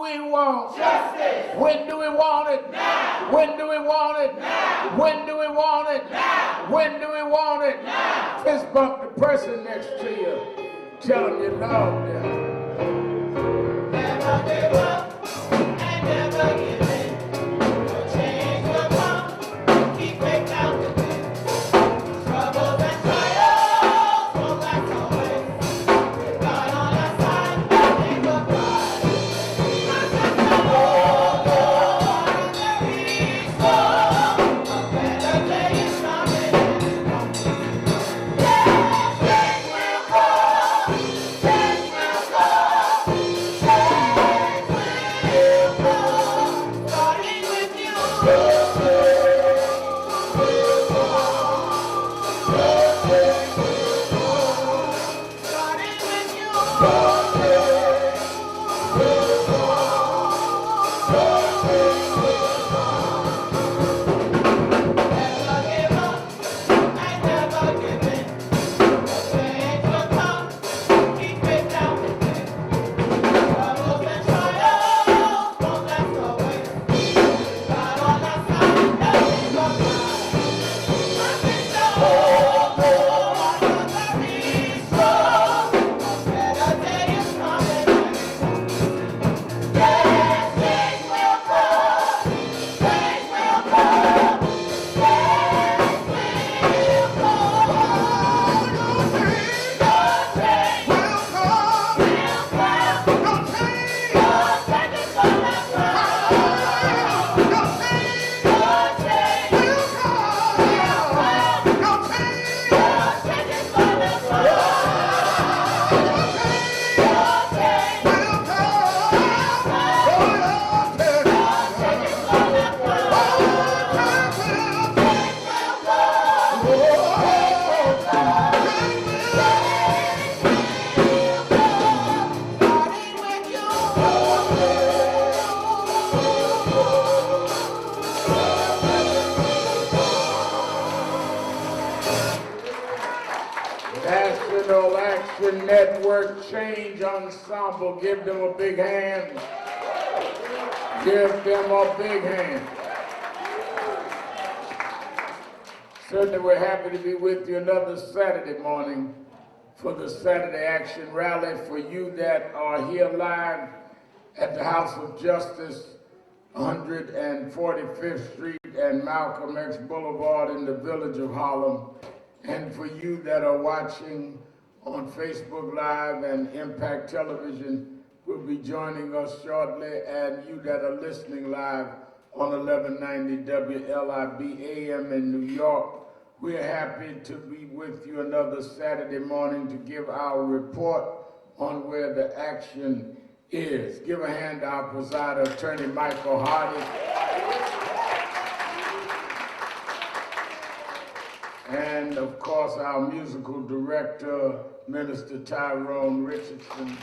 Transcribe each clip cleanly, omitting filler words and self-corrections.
We want justice. When do we want it? Now. When do we want it? Now. When do we want it? Now. When do we want it? Now. Fist bump the person next to you. Tell them you love them. Never give up and never give in. Your change will come. Keep faith out the way. Troubles and trials won't last always. With God on our side, nothing but pride. National Action Network Change Ensemble. Give them a big hand. Give them a big hand. Certainly we're happy to be with you another Saturday morning for the Saturday Action Rally. For you that are here live at the House of Justice, 145th Street and Malcolm X Boulevard in the village of Harlem. And for you that are watching on Facebook Live and Impact Television, will be joining us shortly. And you that are listening live on 1190 WLIB AM in New York, we're happy to be with you another Saturday morning to give our report on where the action is. Give a hand to our presider, Attorney Michael Hardy. And of course, our musical director, Minister Tyrone Richardson,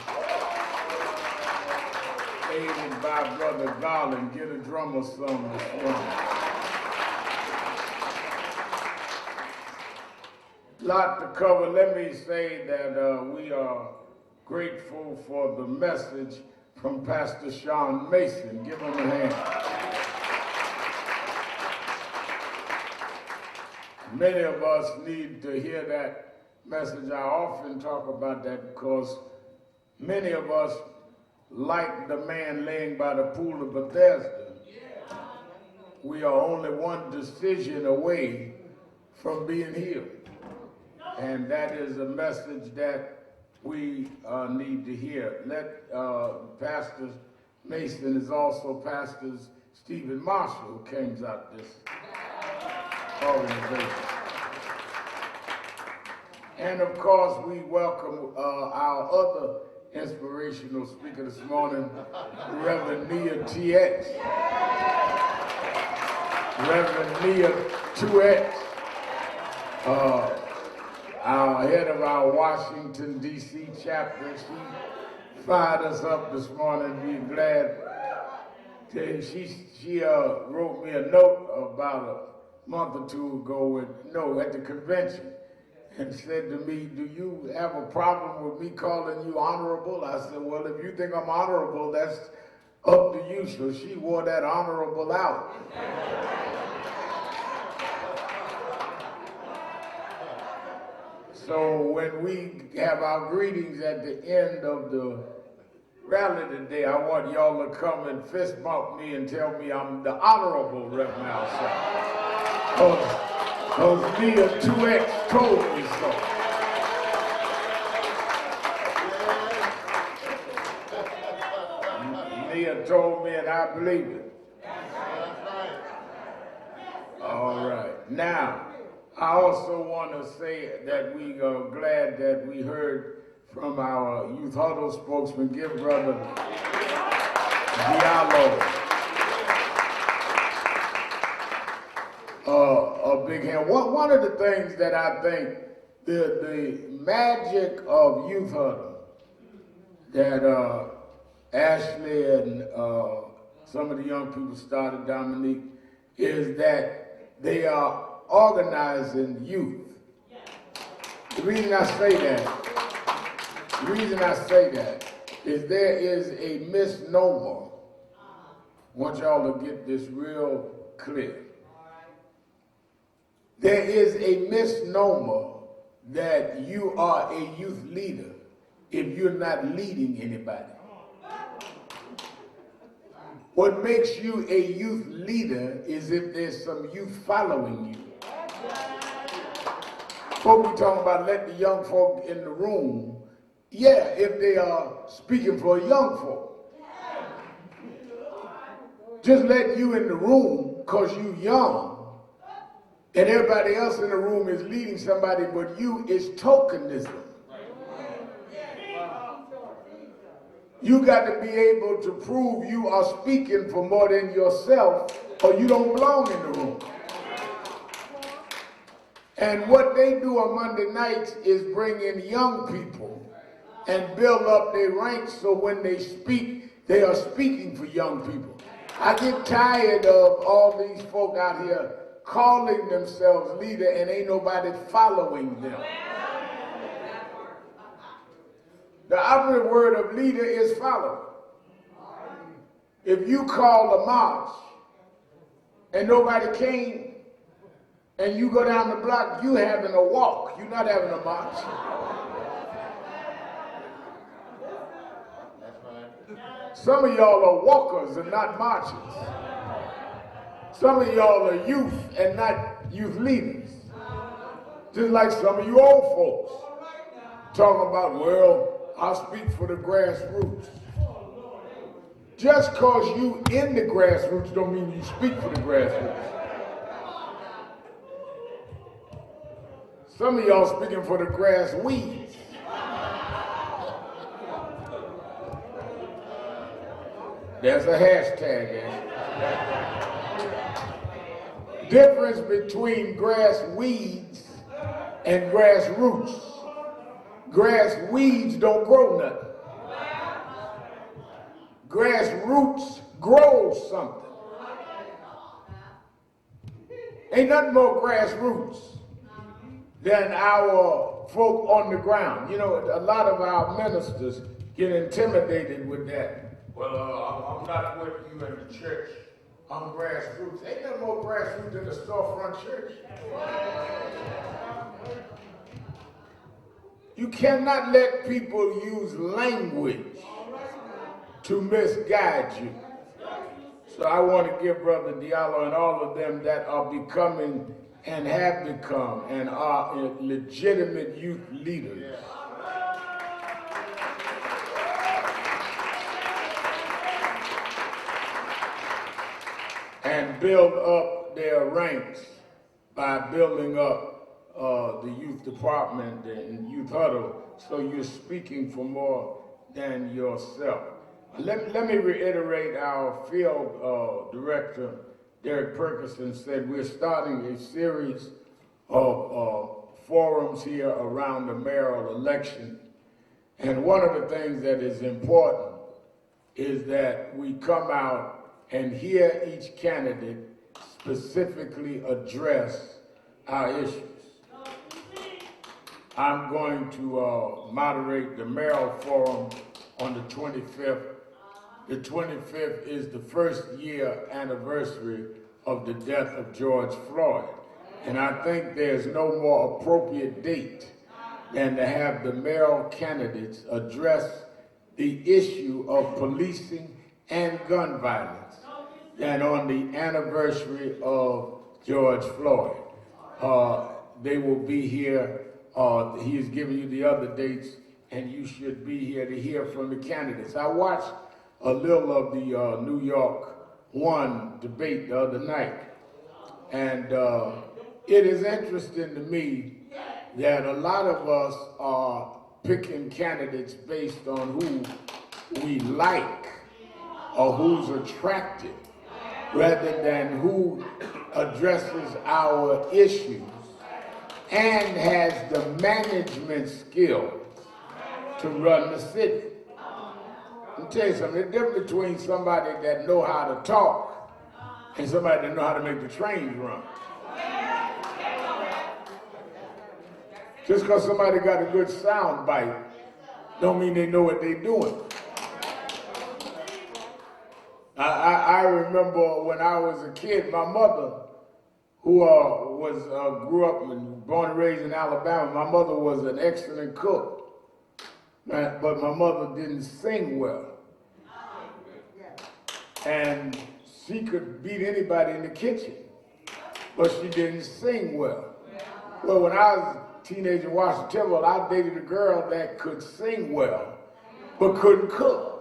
aided by Brother Garland. Get a drummer some this morning. Lot to cover. Let me say that we are grateful for the message from Pastor Sean Mason. Give him a hand. Many of us need to hear that message. I often talk about that because many of us, like the man laying by the pool of Bethesda, we are only one decision away from being healed. And that is a message that we need to hear. Pastor Mason is also Pastor Stephen Marshall, who came out this organization. And of course, we welcome our other inspirational speaker this morning, Reverend Nia T.X. Reverend Nia 2X, our head of our Washington, D.C. chapter. She fired us up this morning. We're glad. She wrote me a note about a month or two ago at the convention, and said to me, "Do you have a problem with me calling you honorable?" I said, "Well, if you think I'm honorable, that's up to you, so she wore that honorable out. So when we have our greetings at the end of the rally today, I want y'all to come and fist bump me and tell me I'm the honorable Rev Sharpton. Because Leah 2X told me so. Leah told me and I believe it. All right. Now, I also want to say that we are glad that we heard from our Youth Huddle spokesman. Give Brother Diallo a big hand. One of the things that I think the magic of Youth Huddle that Ashley and some of the young people started, Dominique, is that they are organizing youth. The reason I say that is there is a misnomer. I want y'all to get this real clear. There is a misnomer that you are a youth leader if you're not leading anybody. What makes you a youth leader is if there's some youth following you. Folk we talking about let the young folk in the room. Yeah, if they are speaking for young folk. Just let you in the room because you young and everybody else in the room is leading somebody, but you is tokenism. You got to be able to prove you are speaking for more than yourself or you don't belong in the room. And what they do on Monday nights is bring in young people and build up their ranks so when they speak, they are speaking for young people. I get tired of all these folk out here calling themselves leader and ain't nobody following them. The opposite word of leader is follower. If you call a march and nobody came and you go down the block, you having a walk. You're not having a march. Some of y'all are walkers and not marchers. Some of y'all are youth and not youth leaders. Just like some of you old folks talking about, well, I speak for the grassroots. Just because you in the grassroots don't mean you speak for the grassroots. Some of y'all speaking for the grass weeds. There's a hashtag. Difference between grass weeds and grass roots. Grass weeds don't grow nothing. Grass roots grow something. Ain't nothing more grass roots than our folk on the ground. You know, a lot of our ministers get intimidated with that. Well, I'm not with you in the church. I'm grassroots. Ain't nothing more grassroots than the storefront church. You cannot let people use language to misguide you. So I want to give Brother Diallo and all of them that are becoming and have become and are legitimate youth leaders. And build up their ranks by building up the youth department and youth huddle, so you're speaking for more than yourself. Let me reiterate our field director, Derek Perkison, said we're starting a series of forums here around the mayoral election. And one of the things that is important is that we come out and hear each candidate specifically address our issues. I'm going to moderate the mayoral forum on the 25th the 25th is the first year anniversary of the death of George Floyd. And I think there's no more appropriate date than to have the mayoral candidates address the issue of policing and gun violence than on the anniversary of George Floyd. They will be here. He has given you the other dates, and you should be here to hear from the candidates. I watched a little of the New York 1 debate the other night, and it is interesting to me that a lot of us are picking candidates based on who we like or who's attractive, rather than who addresses our issues and has the management skills to run the city. Let me tell you something, the difference between somebody that know how to talk and somebody that know how to make the trains run. Just because somebody got a good sound bite don't mean they know what they're doing. I remember when I was a kid, my mother, who grew up and born and raised in Alabama, my mother was an excellent cook. But my mother didn't sing well. And she could beat anybody in the kitchen, but she didn't sing well. Well, when I was a teenager in Washington, I dated a girl that could sing well, but couldn't cook.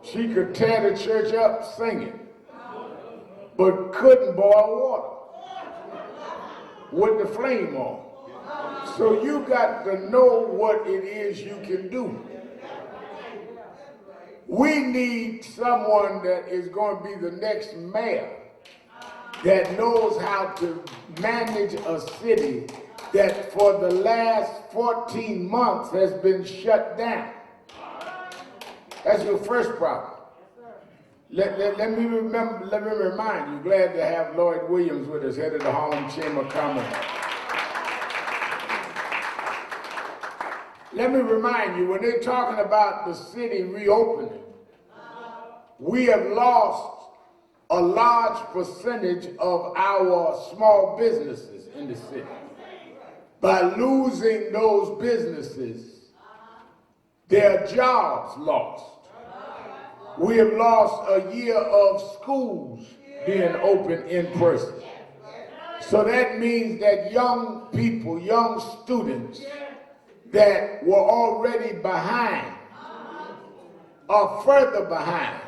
She could tear the church up singing, but couldn't boil water with the flame on. So you got to know what it is you can do. We need someone that is going to be the next mayor that knows how to manage a city that for the last 14 months has been shut down. That's your first problem. Let me remind you, glad to have Lloyd Williams with us, head of the Harlem Chamber of Commerce. Let me remind you, when they're talking about the city reopening, we have lost a large percentage of our small businesses in the city. By losing those businesses, their jobs lost. We have lost a year of schools being open in person. So that means that young people, young students that were already behind are further behind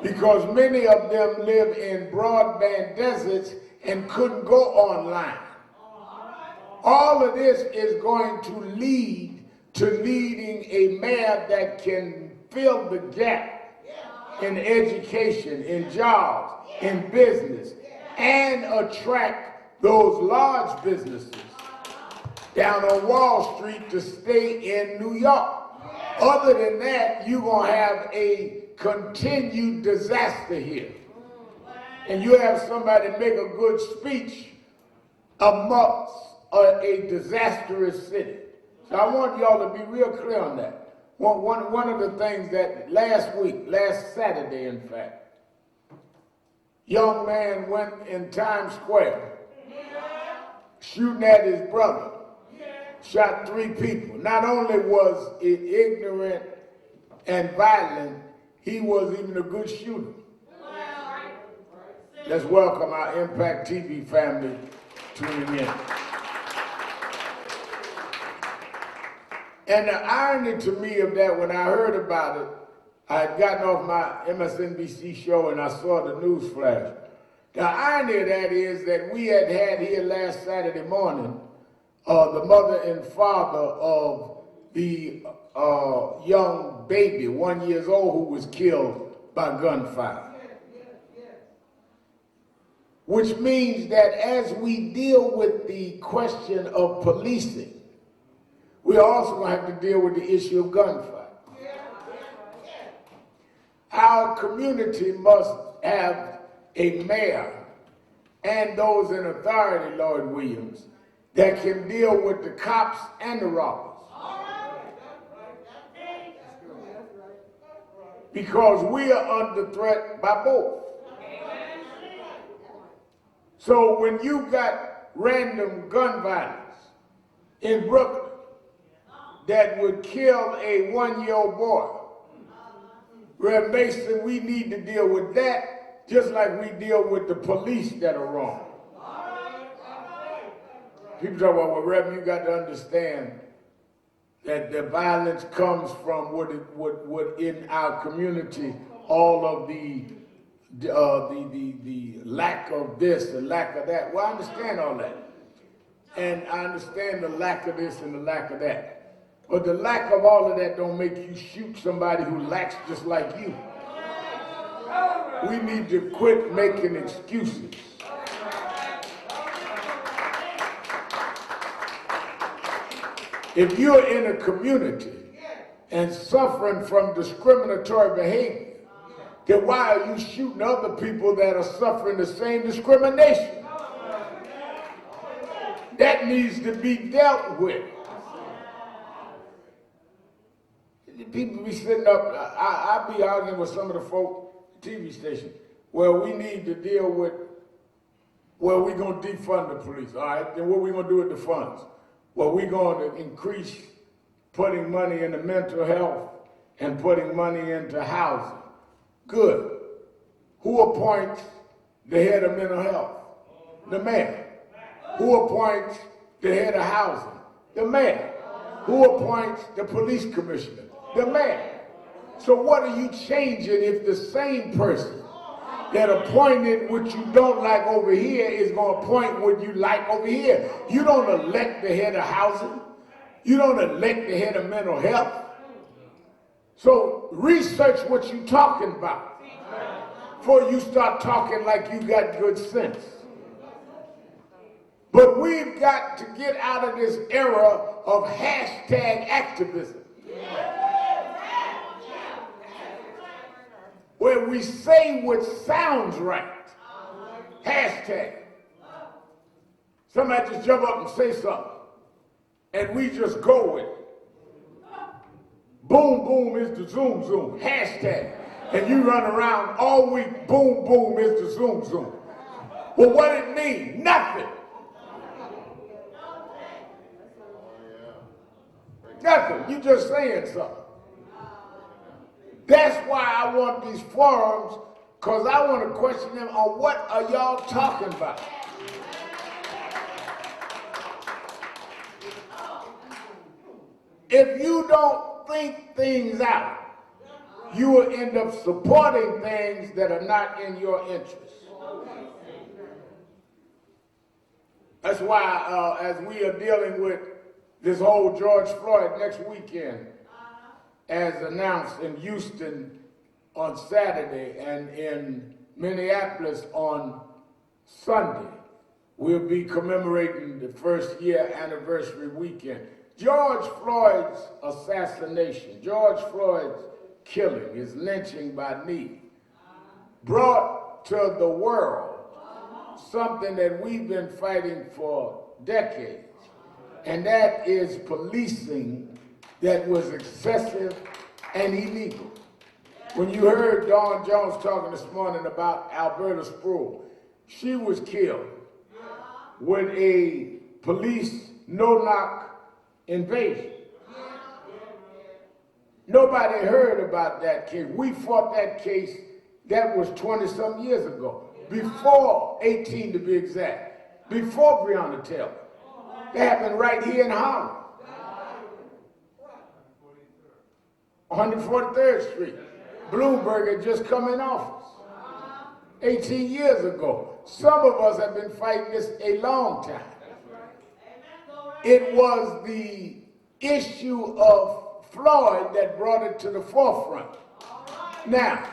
because many of them live in broadband deserts and couldn't go online. All of this is going to lead to needing a mayor that can fill the gap in education, in jobs, in business, and attract those large businesses down on Wall Street to stay in New York. Other than that, you're going to have a continued disaster here. And you have somebody make a good speech amongst a disastrous city. So I want y'all to be real clear on that. One of the things that last Saturday in fact, young man went in Times Square shooting at his brother, shot 3 people. Not only was it ignorant and violent, he was even a good shooter. Let's welcome our Impact TV family tuning in. And the irony to me of that, when I heard about it, I had gotten off my MSNBC show and I saw the news flash. The irony of that is that we had here last Saturday morning the mother and father of the young baby, 1 year old, who was killed by gunfire. Which means that as we deal with the question of policing, we're also going to have to deal with the issue of gunfire. Our community must have a mayor and those in authority, Lloyd Williams, that can deal with the cops and the robbers. Because we are under threat by both. So when you got random gun violence in Brooklyn that would kill a 1-year-old boy, Rev Mason, we need to deal with that just like we deal with the police that are wrong. People talk about, well, Rev, you got to understand that the violence comes from what in our community, all of the lack of this, the lack of that. Well, I understand all that. And I understand the lack of this and the lack of that. But the lack of all of that don't make you shoot somebody who lacks just like you. We need to quit making excuses. If you're in a community and suffering from discriminatory behavior, then why are you shooting other people that are suffering the same discrimination? That needs to be dealt with. People be sitting up, I be arguing with some of the folk TV stations, well, we need to deal with, well, we're going to defund the police. All right, then what are we going to do with the funds? Well, we're going to increase putting money into mental health and putting money into housing. Good. Who appoints the head of mental health? The mayor. Who appoints the head of housing? The mayor. Who appoints the police commissioner? The mayor. So what are you changing if the same person that appointed what you don't like over here is going to appoint what you like over here? You don't elect the head of housing. You don't elect the head of mental health. So research what you're talking about before you start talking like you got good sense. But we've got to get out of this era of hashtag activism, where we say what sounds right. Hashtag. Somebody just jump up and say something, and we just go with it. Boom, boom is the zoom, zoom. Hashtag. And you run around all week, boom, boom is the zoom, zoom. Well, what it mean? Nothing. Nothing. You just saying something. That's why I want these forums, because I want to question them on what are y'all talking about. If you don't think things out, you will end up supporting things that are not in your interest. That's why as we are dealing with this whole George Floyd next weekend, as announced in Houston on Saturday and in Minneapolis on Sunday, we'll be commemorating the first year anniversary weekend. George Floyd's assassination, George Floyd's killing, his lynching by knee, brought to the world something that we've been fighting for decades, and that is policing that was excessive and illegal. When you heard Dawn Jones talking this morning about Alberta Sproul, she was killed with a police no-knock invasion. Nobody heard about that case. We fought that case, that was 20-some years ago, before 18 to be exact, before Breonna Taylor. That happened right here in Harlem. 143rd Street. Bloomberg had just come in office 18 years ago. Some of us have been fighting this a long time. It was the issue of Floyd that brought it to the forefront. Now,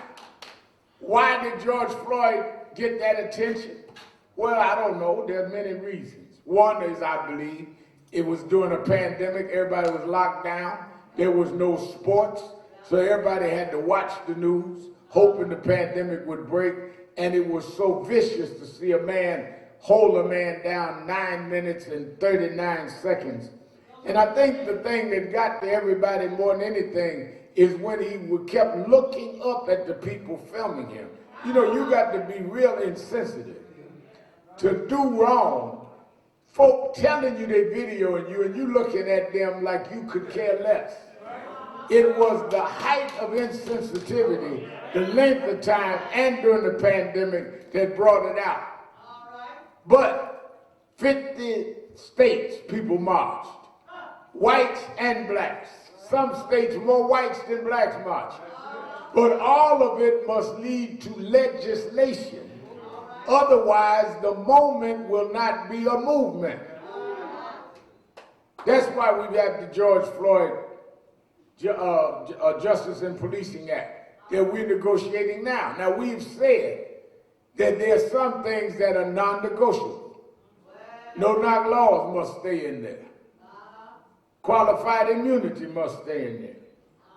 why did George Floyd get that attention? Well, I don't know. There are many reasons. One is, I believe, it was during a pandemic. Everybody was locked down. There was no sports, so everybody had to watch the news, hoping the pandemic would break, and it was so vicious to see a man hold a man down 9 minutes and 39 seconds. And I think the thing that got to everybody more than anything is when he kept looking up at the people filming him. You know, you got to be real insensitive to do wrong. Folk telling you they videoing you and you looking at them like you could care less. It was the height of insensitivity, the length of time, and during the pandemic that brought it out. But 50 states people marched, whites and blacks. Some states more whites than blacks marched. But all of it must lead to legislation. Otherwise, the moment will not be a movement. That's why we have the George Floyd Justice and Policing Act that we're negotiating now. Now, we've said that there are some things that are non-negotiable. No-knock laws must stay in there. Qualified immunity must stay in there.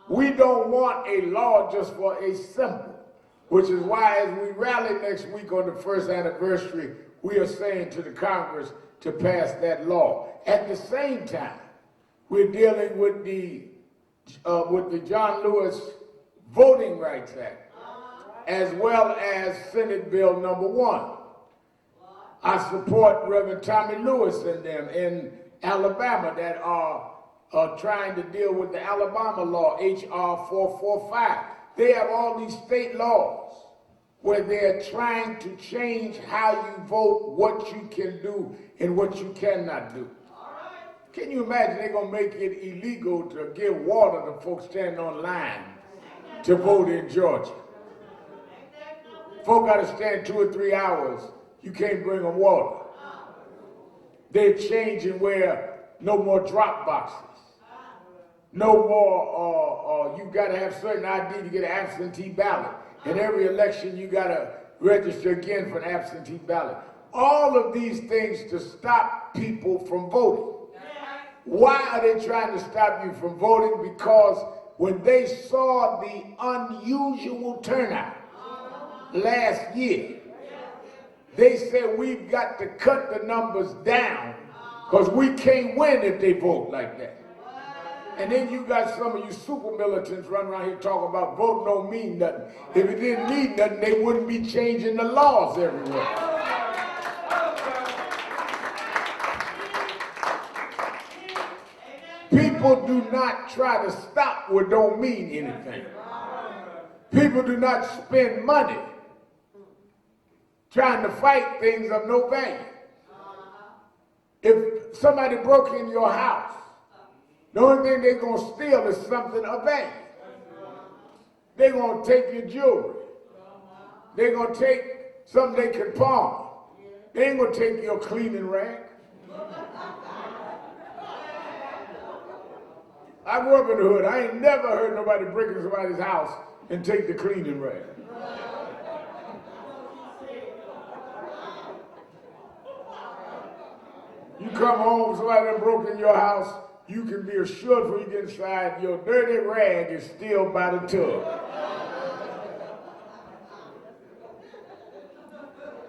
We don't want a law just for a symbol, which is why as we rally next week on the first anniversary, we are saying to the Congress to pass that law. At the same time, we're dealing with the John Lewis Voting Rights Act, as well as Senate Bill number 1. I support Reverend Tommy Lewis and them in Alabama that are trying to deal with the Alabama law, H.R. 445. They have all these state laws where they're trying to change how you vote, what you can do, and what you cannot do. Can you imagine they're going to make it illegal to give water to folks standing on line to vote in Georgia? Folk got to stand 2 or 3 hours. You can't bring them water. They're changing where no more drop boxes. No more, you got to have certain ID to get an absentee ballot. In every election, you got to register again for an absentee ballot. All of these things to stop people from voting. Why are they trying to stop you from voting? Because when they saw the unusual turnout last year, they said we've got to cut the numbers down because we can't win if they vote like that. And then you got some of you super militants running around here talking about vote don't mean nothing. If it didn't mean nothing, they wouldn't be changing the laws everywhere. People do not try to stop what don't mean anything. People do not spend money trying to fight things of no value. If somebody broke in your house, the only thing they're going to steal is something of value. They're going to take your jewelry. They're going to take something they can pawn. They ain't going to take your cleaning rag. I grew up in the hood. I ain't never heard nobody break into somebody's house and take the cleaning rag. You come home, somebody done broke in your house, you can be assured when you get inside, your dirty rag is still by the tub.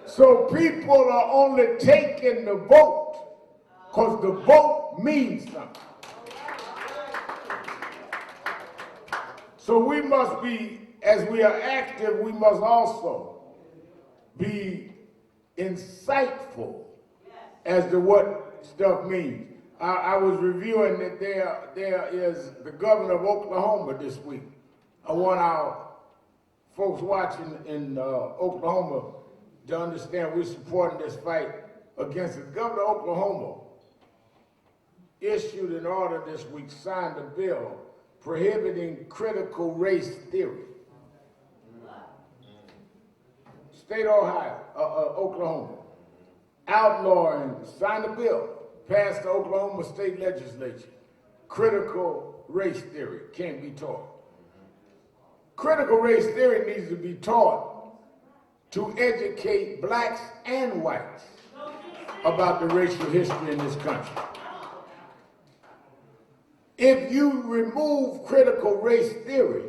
So people are only taking the vote because the vote means something. So we must be, as we are active, we must also be insightful as to what stuff means. I was reviewing that there is the governor of Oklahoma this week. I want our folks watching in Oklahoma to understand we're supporting this fight against it. Governor of Oklahoma issued an order this week, signed a bill prohibiting critical race theory. State of Ohio, Oklahoma, outlawing, signed a bill, passed the Oklahoma State Legislature. Critical race theory can't be taught. Critical race theory needs to be taught to educate blacks and whites about the racial history in this country. If you remove critical race theory,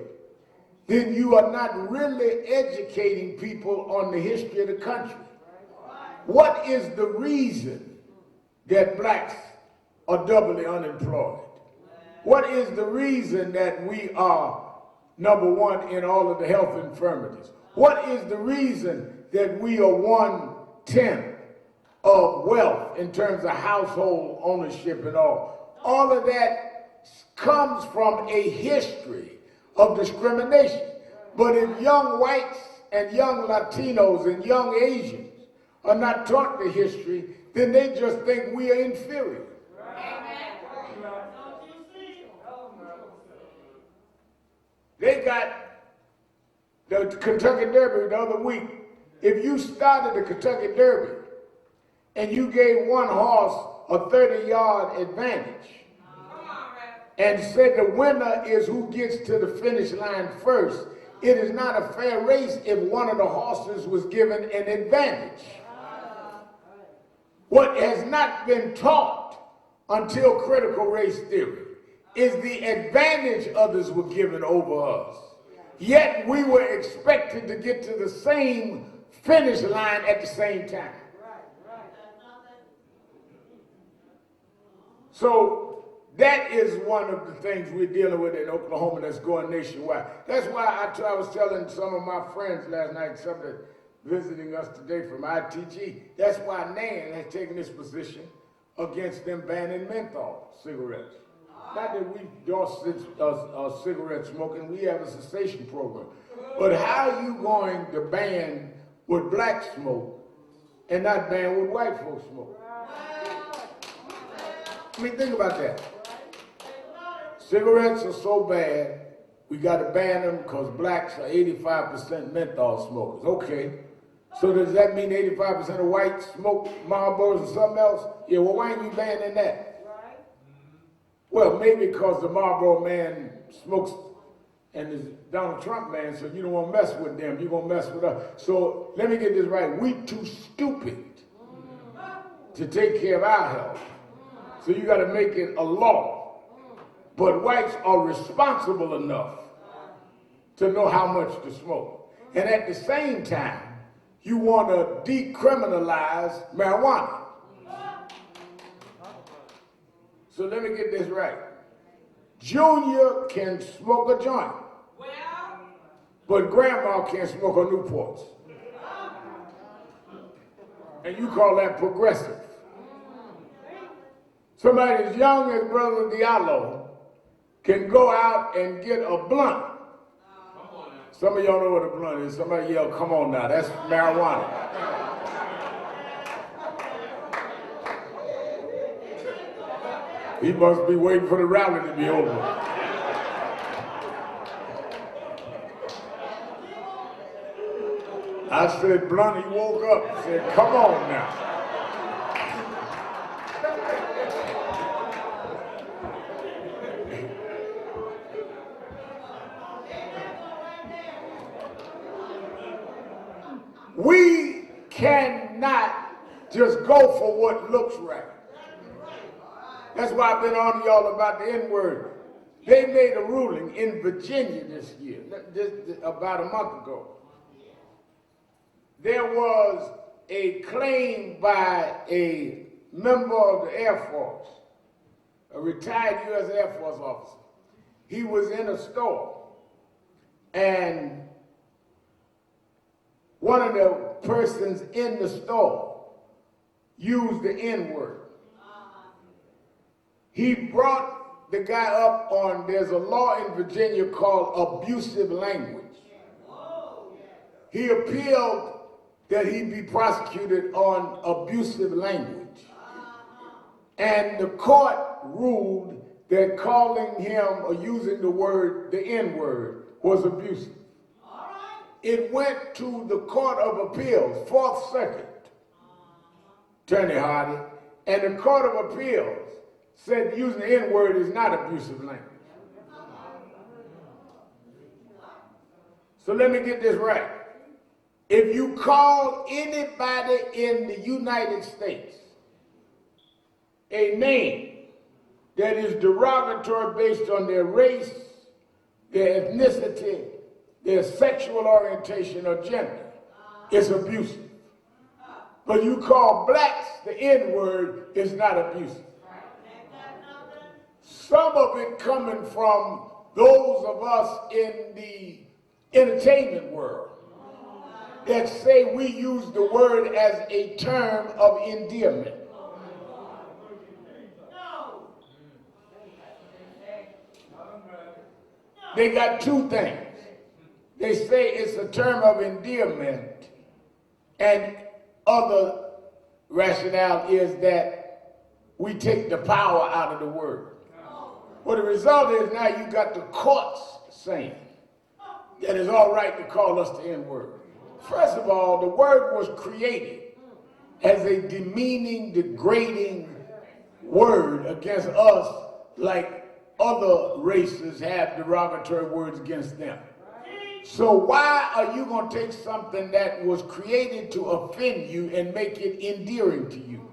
then you are not really educating people on the history of the country. What is the reason that blacks are doubly unemployed? What is the reason that we are number one in all of the health infirmities? What is the reason that we are 1/10 of wealth in terms of household ownership and all? All of that comes from a history of discrimination. But if young whites and young Latinos and young Asians are not taught the history, then they just think we are inferior. They got the Kentucky Derby the other week. If you started the Kentucky Derby and you gave one horse a 30-yard advantage and said the winner is who gets to the finish line first, it is not a fair race if one of the horses was given an advantage. What has not been taught until critical race theory is the advantage others were given over us. Yet we were expected to get to the same finish line at the same time. So that is one of the things we're dealing with in Oklahoma that's going nationwide. That's why I was telling some of my friends last night, some that visiting us today from ITG, that's why Nan has taken this position against them banning menthol cigarettes. Not that we endorse cigarette smoking, we have a cessation program. But how are you going to ban what blacks smoke and not ban what white folks smoke? I mean, think about that. Cigarettes are so bad, we got to ban them because blacks are 85% menthol smokers. Okay. So does that mean 85% of whites smoke Marlboros or something else? Yeah, well, why ain't you banning that? Well, maybe because the Marlboro man smokes and the Donald Trump man, so you don't want to mess with them. You're going to mess with us. So let me get this right. We too stupid to take care of our health. So you got to make it a law. But whites are responsible enough to know how much to smoke. And at the same time, you want to decriminalize marijuana. So let me get this right. Junior can smoke a joint, but grandma can't smoke a Newport. And you call that progressive. Somebody as young as Brother Diallo can go out and get a blunt. Some of y'all know what a blunt is. Somebody yell, come on now, that's marijuana. He must be waiting for the rally to be over. I said, blunt, he woke up and said, come on now. We cannot just go for what looks right. That's why I've been on y'all about the N-word. They made a ruling in Virginia this year, about a month ago. There was a claim by a member of the Air Force, a retired U.S. Air Force officer. He was in a store, and one of the persons in the store used the N-word. He brought the guy up on, there's a law in Virginia called abusive language. He appealed that he be prosecuted on abusive language. And the court ruled that calling him or using the N-word was abusive. It went to the Court of Appeals, 4th Circuit, Attorney Hardy, and the Court of Appeals said using the N-word is not abusive language. So let me get this right. If you call anybody in the United States a name that is derogatory based on their race, their ethnicity, their sexual orientation or gender, it's abusive. But you call blacks the N-word, it's not abusive. Some of it coming from those of us in the entertainment world that say we use the word as a term of endearment. They got two things. They say it's a term of endearment, and other rationale is that we take the power out of the word. Well, the result is now you got the courts saying that it's all right to call us the N-word. First of all, the word was created as a demeaning, degrading word against us, like other races have derogatory words against them. So why are you going to take something that was created to offend you and make it endearing to you?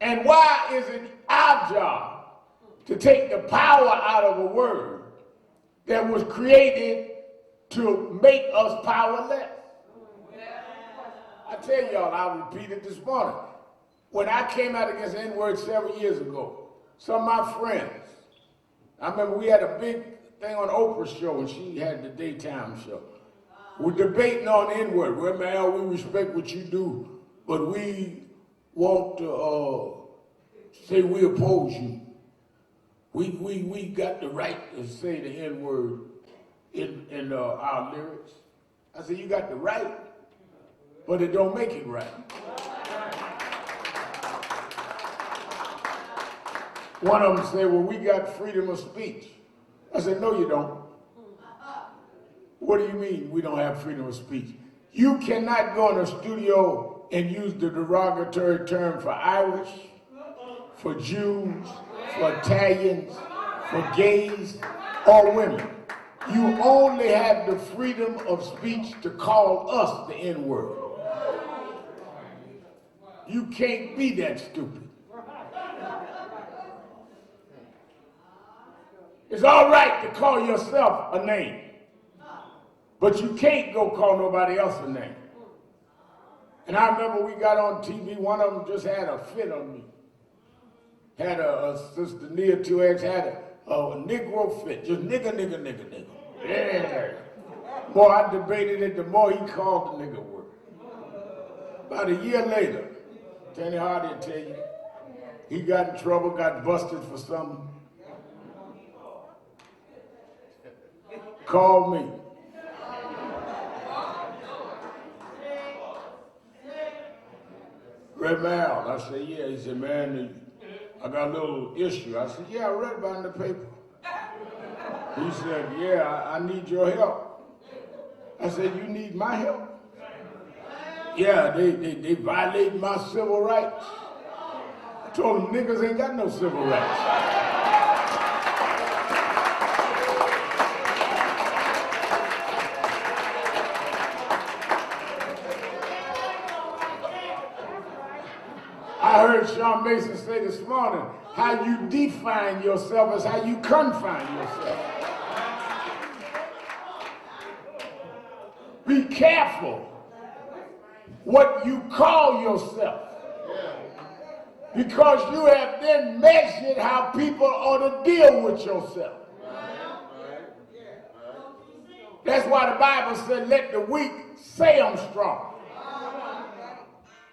And why is it our job to take the power out of a word that was created to make us powerless? I tell y'all, I'll repeat it this morning. When I came out against the N-word several years ago, some of my friends, I remember we had a big thing on Oprah's show when she had the daytime show. We're debating on the N-word. Well, man, we respect what you do, but we want to say we oppose you. We got the right to say the N-word in our lyrics. I said, you got the right, but it don't make it right. One of them said, well, we got freedom of speech. I said, no, you don't. What do you mean we don't have freedom of speech? You cannot go in a studio and use the derogatory term for Irish, for Jews, for Italians, for gays, or women. You only have the freedom of speech to call us the N-word. You can't be that stupid. It's all right to call yourself a name, but you can't go call nobody else a name. And I remember we got on TV, one of them just had a fit on me. Had a Sister Nia 2X had a Negro fit, just nigga. Yeah. More I debated it, the more he called the nigga word. About a year later, Tanny Hardy will tell you, he got in trouble, got busted for something. Called me. Rev Mal, I said, yeah. He said, man, I got a little issue. I said, yeah, I read about it in the paper. He said, yeah, I need your help. I said, you need my help? Yeah, they violated my civil rights. I told them niggas ain't got no civil rights. I heard Sean Mason say this morning, how you define yourself is how you confine yourself. Be careful what you call yourself, because you have then measured how people ought to deal with yourself. That's why the Bible said, let the weak say I'm strong.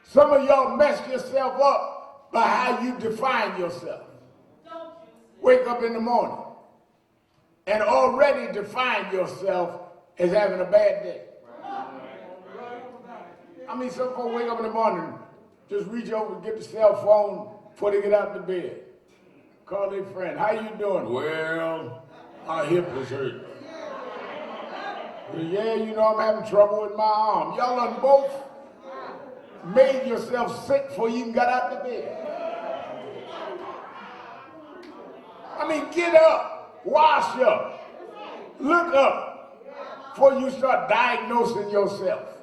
Some of y'all mess yourself up by how you define yourself. Wake up in the morning and already define yourself as having a bad day. I mean, some folks wake up in the morning, just reach over and get the cell phone before they get out of the bed. Call their friend, how you doing? Well, my hip is hurt. Yeah, you know, I'm having trouble with my arm. Y'all done both made yourself sick before you even got out the bed. I mean, get up, wash up, look up before you start diagnosing yourself.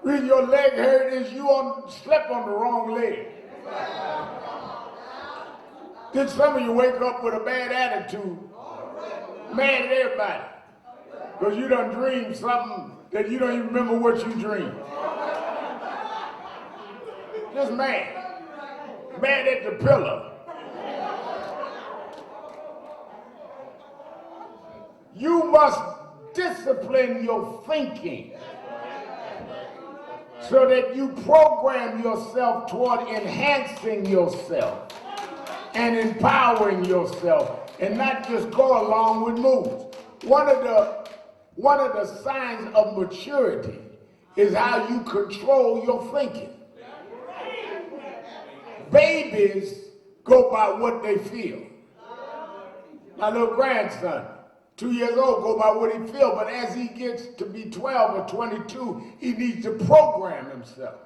When your leg hurt is you slept on the wrong leg. Then some of you wake up with a bad attitude, mad at everybody, because you done dreamed something that you don't even remember what you dreamed. Just mad at the pillow. You must discipline your thinking so that you program yourself toward enhancing yourself and empowering yourself and not just go along with moves. One of the signs of maturity is how you control your thinking. Babies go by what they feel. My little grandson, 2 years old, go by what he feels, but as he gets to be 12 or 22, he needs to program himself.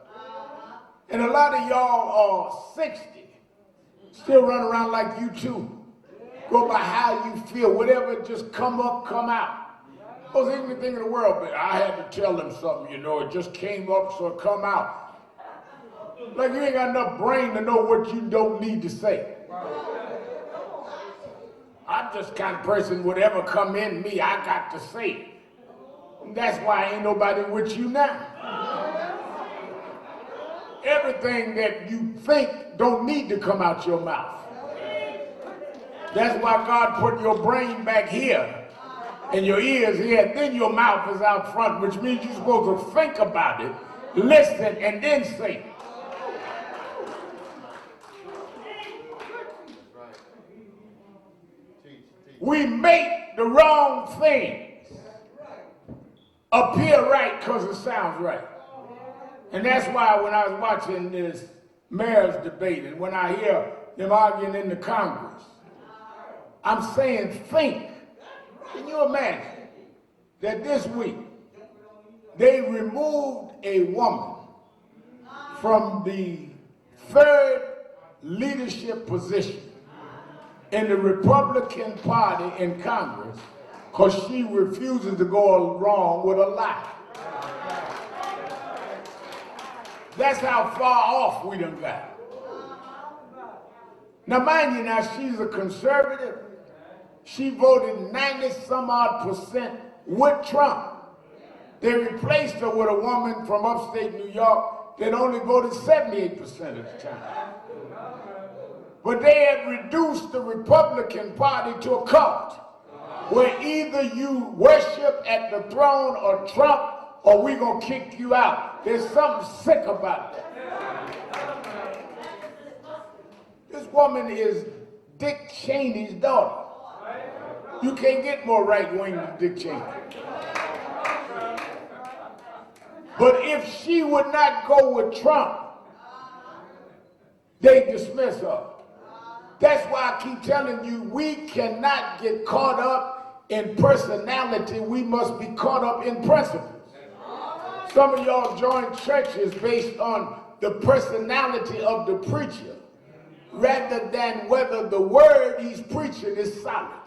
And a lot of y'all are 60, still run around like you too. Go by how you feel, whatever just come up, come out. Most ignorant thing in the world, but I had to tell them something, you know, it just came up, so it come out. Like you ain't got enough brain to know what you don't need to say. I'm just kind of person, whatever come in me, I got to say it. And that's why ain't nobody with you now. Everything that you think don't need to come out your mouth. That's why God put your brain back here and your ears here, and then your mouth is out front, which means you're supposed to think about it, listen, and then say it. We make the wrong things appear right because it sounds right. And that's why when I was watching this mayor's debate and when I hear them arguing in the Congress, I'm saying think. Can you imagine that this week they removed a woman from the third leadership position in the Republican Party in Congress because she refuses to go along with a lie. That's how far off we done got. Now mind you, now she's a conservative. She voted 90-some-odd% with Trump. They replaced her with a woman from upstate New York that only voted 78% of the time. But they had reduced the Republican Party to a cult, where either you worship at the throne of Trump or we're going to kick you out. There's something sick about that. This woman is Dick Cheney's daughter. You can't get more right-wing than Dick Cheney. But if she would not go with Trump, they dismiss her. That's why I keep telling you, we cannot get caught up in personality. We must be caught up in principles. Some of y'all join churches based on the personality of the preacher rather than whether the word he's preaching is solid.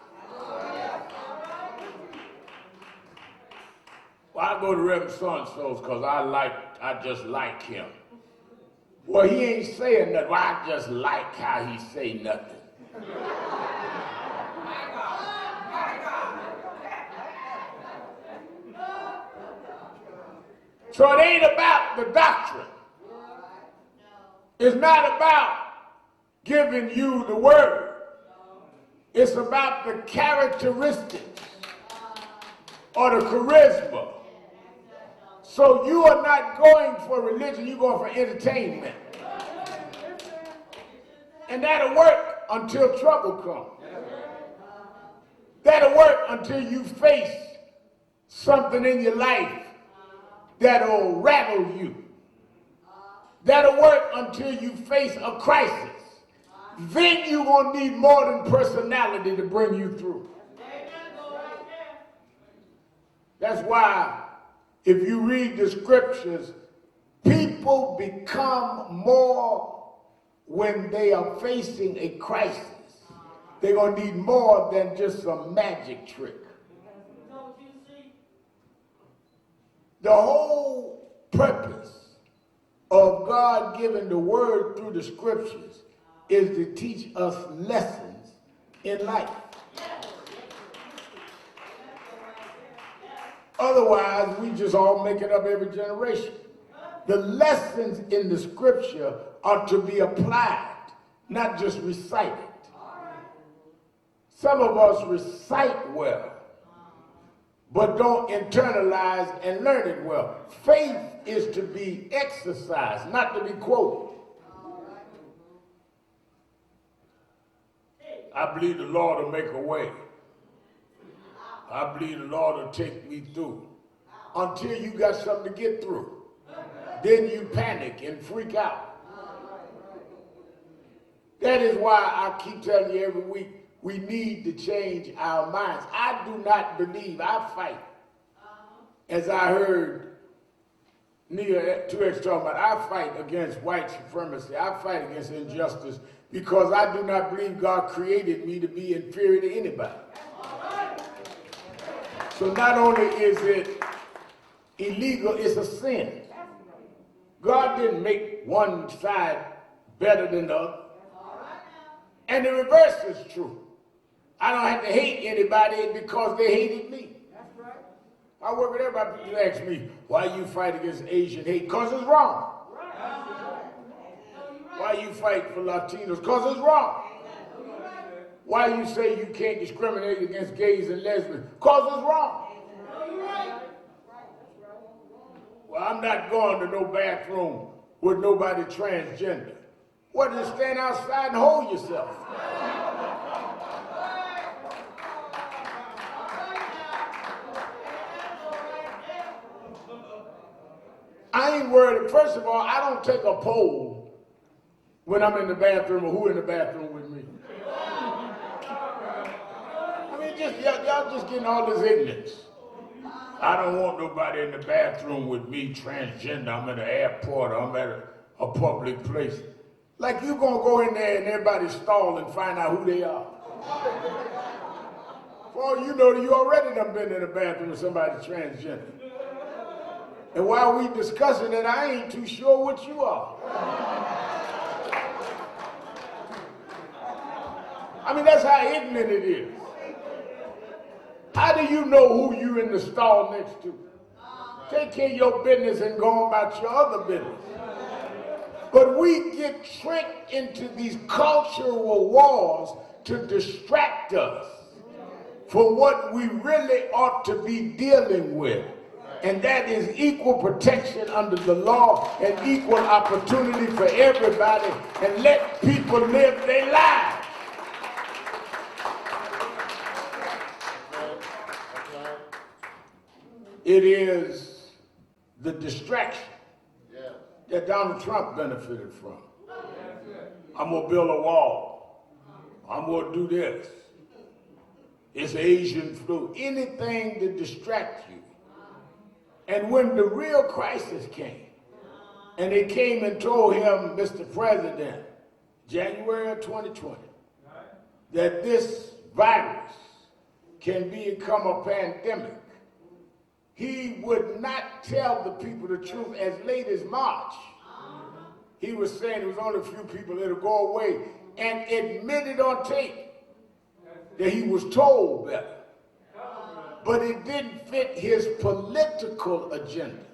Well, I go to Rev so-and-so's because I just like him. Well, he ain't saying nothing. Well, I just like how he say nothing. So it ain't about the doctrine. It's not about giving you the word. It's about the characteristics or the charisma. So you are not going for religion, you're going for entertainment. And that'll work until trouble comes. That'll work until you face something in your life that'll rattle you. That'll work until you face a crisis. Then you're going to need more than personality to bring you through. That's why if you read the scriptures, people become more when they are facing a crisis. They're going to need more than just some magic trick. The whole purpose of God giving the word through the scriptures is to teach us lessons in life. Otherwise, we just all make it up every generation. The lessons in the scripture are to be applied, not just recited. Some of us recite well, but don't internalize and learn it well. Faith is to be exercised, not to be quoted. I believe the Lord will make a way. I believe the Lord will take me through. Until you got something to get through. Then you panic and freak out. That is why I keep telling you every week, we need to change our minds. I do not believe, I fight. As I heard Neil 2X talking about, I fight against white supremacy. I fight against injustice because I do not believe God created me to be inferior to anybody. So not only is it illegal, it's a sin. God didn't make one side better than the other. And the reverse is true. I don't have to hate anybody because they hated me. I work with everybody. People ask me, why you fight against Asian hate? Because it's wrong. Why you fight for Latinos? Because it's wrong. Why you say you can't discriminate against gays and lesbians? Because it's wrong. Well, I'm not going to no bathroom with nobody transgender. What, just stand outside and hold yourself? I ain't worried. First of all, I don't take a poll when I'm in the bathroom or who in the bathroom with me. I mean, y'all just getting all this ignorance. I don't want nobody in the bathroom with me transgender. I'm at an airport or I'm at a public place. Like you gonna go in there and everybody stall and find out who they are. For all you know, you already done been in the bathroom with somebody transgender. And while we discussing it, I ain't too sure what you are. I mean, that's how ignorant it is. How do you know who you in the stall next to? Take care of your business and go on about your other business. But we get tricked into these cultural wars to distract us from what we really ought to be dealing with. And that is equal protection under the law and equal opportunity for everybody, and let people live their lives. It is the distraction that Donald Trump benefited from. I'm gonna build a wall. I'm gonna do this. It's Asian flu. Anything to distract you. And when the real crisis came, and they came and told him, Mr. President, January of 2020, that this virus can become a pandemic, he would not tell the people the truth as late as March. He was saying there was only a few people that'll go away, and admitted on tape that he was told better. But it didn't fit his political agenda.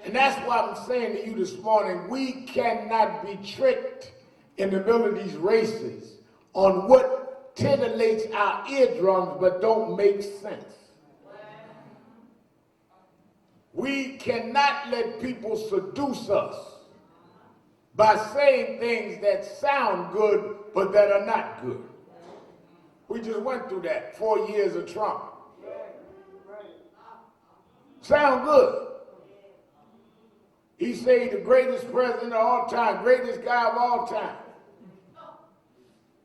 And that's why I'm saying to you this morning, we cannot be tricked in the middle of these races on what titillates our eardrums but don't make sense. We cannot let people seduce us by saying things that sound good but that are not good. We just went through that 4 years of Trump. Sound good. He said the greatest president of all time, greatest guy of all time.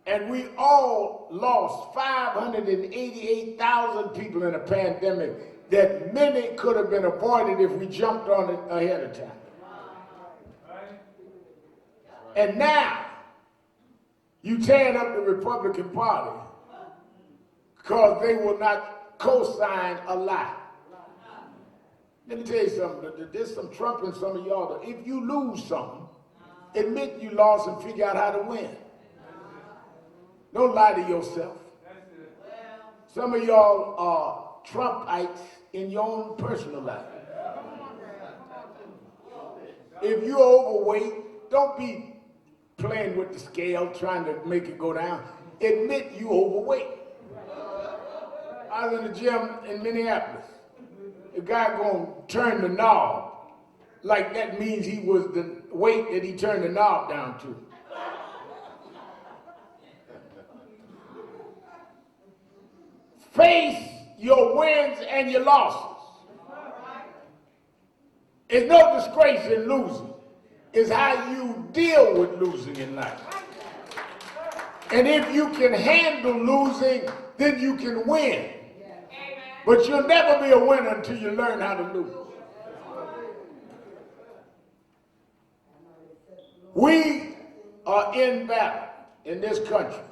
And we all lost 588,000 people in a pandemic that many could have been avoided if we jumped on it ahead of time. And now, you tearing up the Republican Party because they will not co-sign a lie. Let me tell you something, there's some Trump in some of y'all. If you lose something, admit you lost and figure out how to win. Don't lie to yourself. Some of y'all are Trumpites in your own personal life. If you're overweight, don't be playing with the scale, trying to make it go down. Admit you overweight. I was in the gym in Minneapolis. A guy gonna turn the knob, like that means he was the weight that he turned the knob down to. Face your wins and your losses. It's no disgrace in losing. It's how you deal with losing in life. And if you can handle losing, then you can win. But you'll never be a winner until you learn how to lose. We are in battle in this country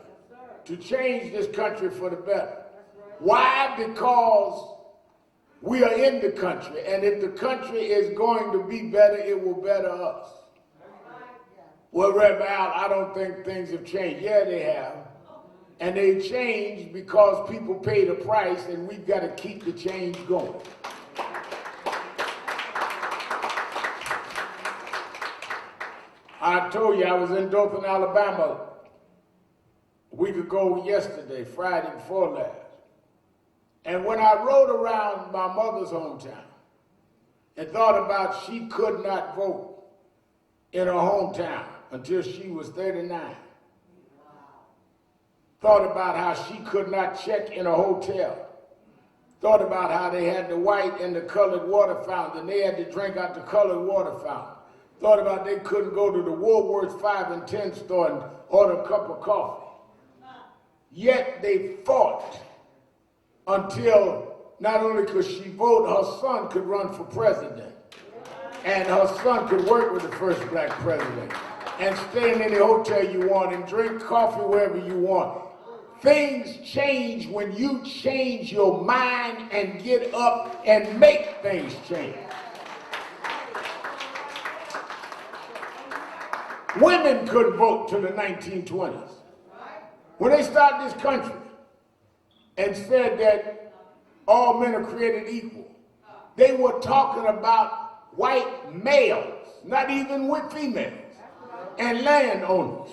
to change this country for the better. Why? Because we are in the country, and if the country is going to be better, it will better us. Well, Rev Al, I don't think things have changed. Yeah, they have. And they changed because people paid a price, and we've got to keep the change going. I told you I was in Dothan, Alabama a week ago yesterday, Friday before last. And when I rode around my mother's hometown and thought about she could not vote in her hometown until she was 39. Thought about how she could not check in a hotel. Thought about how they had the white and the colored water fountain, and they had to drink out the colored water fountain. Thought about they couldn't go to the Woolworths 5 and 10 store and order a cup of coffee. Yet they fought until not only could she vote, her son could run for president. And her son could work with the first black president and stay in any hotel you want and drink coffee wherever you want. Things change when you change your mind and get up and make things change. Women couldn't vote till the 1920s. When they started this country and said that all men are created equal, they were talking about white males, not even with females, and landowners.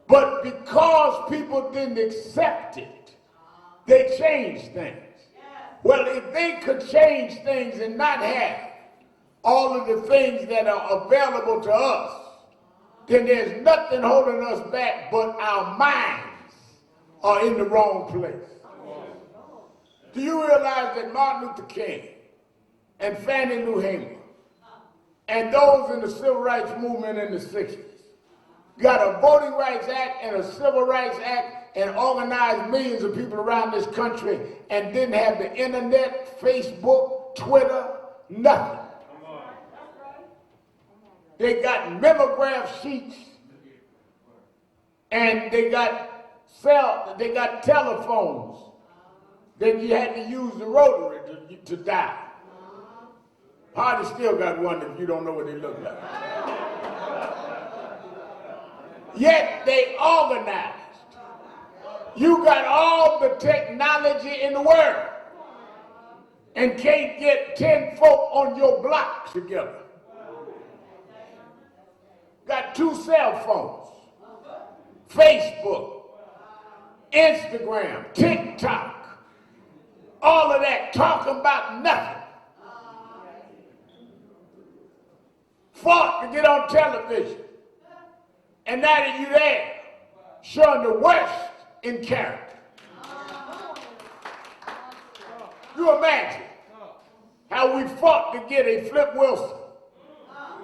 But because people didn't accept it, they changed things. Well, if they could change things and not have all of the things that are available to us, then there's nothing holding us back but our minds are in the wrong place. Do you realize that Martin Luther King and Fannie Lou Hamer and those in the Civil Rights Movement in the 60s got a Voting Rights Act and a Civil Rights Act and organized millions of people around this country and didn't have the internet, Facebook, Twitter, nothing? They got mimeograph sheets and they got telephones that you had to use the rotary to dial. Hardy still got one if you don't know what they look like. Yet they organized. You got all the technology in the world and can't get 10 folk on your block together. Got 2 cell phones, Facebook, Instagram, TikTok, all of that talking about nothing. Fought to get on television. And now that you're there, showing the worst in character. You imagine how we fought to get a Flip Wilson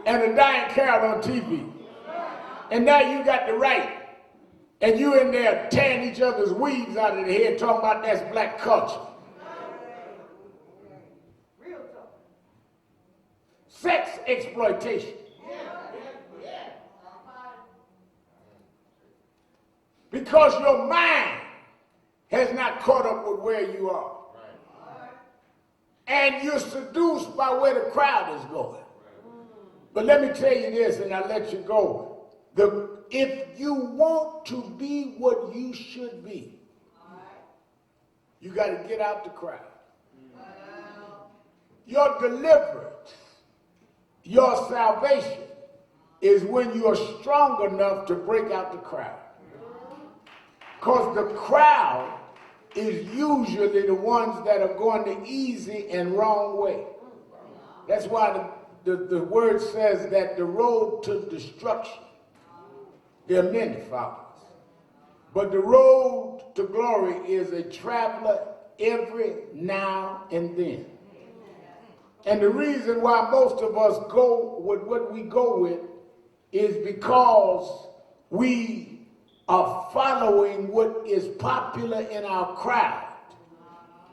and a Diane Carroll on TV. And now you got the right. And you in there tearing each other's weaves out of the head talking about that's black culture. Sex exploitation. Because your mind has not caught up with where you are. And you're seduced by where the crowd is going. But let me tell you this, and I'll let you go. If you want to be what you should be, You got to get out the crowd. Your deliverance, your salvation is when you're strong enough to break out the crowd. Because the crowd is usually the ones that are going the easy and wrong way. That's why the word says that the road to destruction, there are many followers. But the road to glory is a traveler every now and then. And the reason why most of us go with what we go with is because we are following what is popular in our crowd